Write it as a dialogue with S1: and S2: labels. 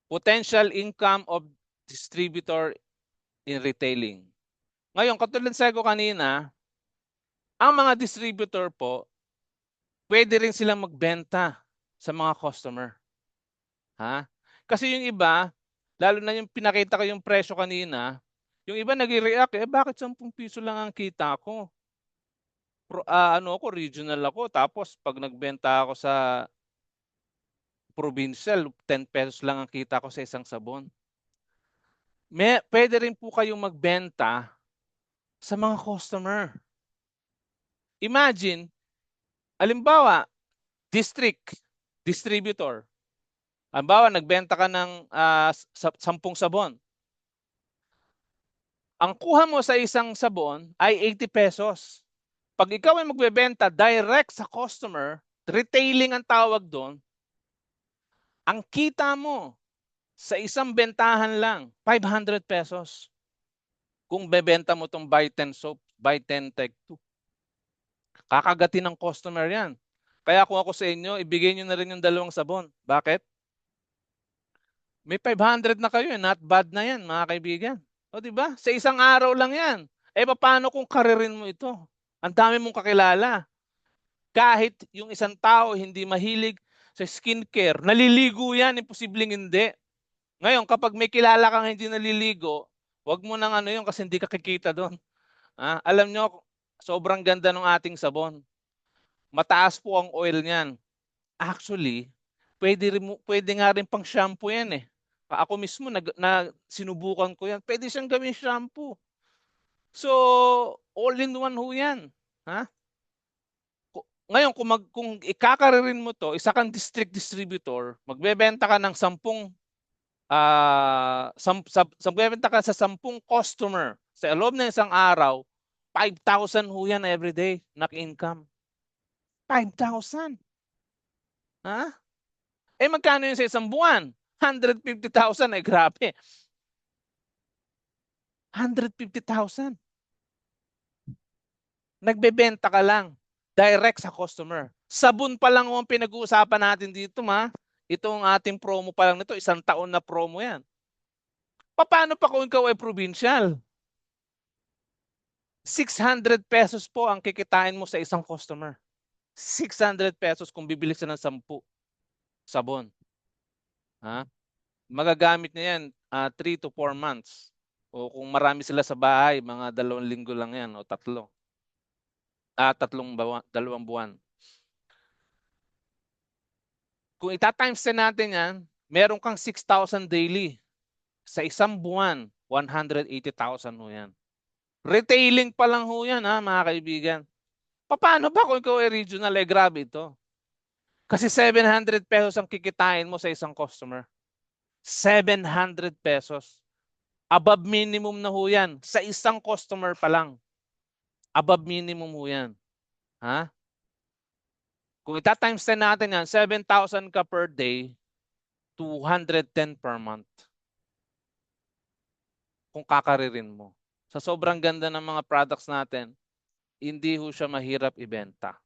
S1: Potential income of distributor in retailing. Ngayon, katulad sa ko kanina, ang mga distributor po, pwede rin silang magbenta sa mga customer. Ha? Kasi yung iba, lalo na yung pinakita ko yung presyo kanina, yung iba nag-react, bakit 10 piso lang ang kita ko? Ano ako, regional ako, tapos pag nagbenta ako sa provincial, 10 pesos lang ang kita ko sa isang sabon. Pwede rin po kayong magbenta sa mga customer. Imagine, halimbawa, distributor. Halimbawa, nagbenta ka ng 10 sabon. Ang kuha mo sa isang sabon ay 80 pesos. Pag ikaw ay magbebenta direct sa customer, retailing ang tawag doon, ang kita mo sa isang bentahan lang, 500 pesos. Kung bebenta mo itong buy 10 soap, buy 10 take 2. Kakagatin ng customer yan. Kaya kung ako sa inyo, ibigay nyo na rin yung 2 sabon. Bakit? May 500 na kayo, not bad na yan, mga kaibigan. O di ba? Sa isang araw lang yan. Paano kung karirin mo ito? Ang dami mong kakilala. Kahit yung isang tao hindi mahilig sa skincare, naliligo yan, imposibleng hindi. Ngayon, kapag may kilala kang hindi naliligo, wag mo nang ano yun kasi hindi ka kikita doon. Alam nyo, sobrang ganda ng ating sabon. Mataas po ang oil niyan. Actually, pwede nga rin pang shampoo yan eh. Ako mismo sinubukan ko yan. Pwede siyang gawing shampoo. So, all in one ho yan. Ha? Ngayon, kung ikakaririn mo to, isa kang district distributor, magbebenta ka ng 10 magbebenta ka sa 10 customer sa loob ng isang araw, 5,000 ho yan everyday na income. 5,000. Ha? Magkano yun sa isang buwan? 150,000. Grabe. 150,000. Nagbebenta ka lang direct sa customer. Sabon pa lang ang pinag-uusapan natin dito, ma. Itong ating promo pa lang nito, 1 taon na promo yan. Paano pa kung ikaw ay provincial? 600 pesos po ang kikitain mo sa isang customer. 600 pesos kung bibili siya ng 10 sabon. Ha? Magagamit niya yan 3 to 4 months. O kung marami sila sa bahay, mga 2 linggo lang yan o 3. 2 buwan. Kung ita-times 10 natin yan, meron kang 6,000 daily. Sa isang buwan, 180,000 ho yan. Retailing pa lang ho yan, mga kaibigan. Paano ba kung ikaw ay regional? Grabe ito. Kasi 700 pesos ang kikitain mo sa isang customer. 700 pesos. Above minimum na ho yan. Sa isang customer pa lang. Above minimum ho yan. Ha? Kung ita-times 10 natin yan, 7,000 ka per day, 210 per month. Kung kakaririn mo. Sa sobrang ganda ng mga products natin, hindi ho siya mahirap ibenta.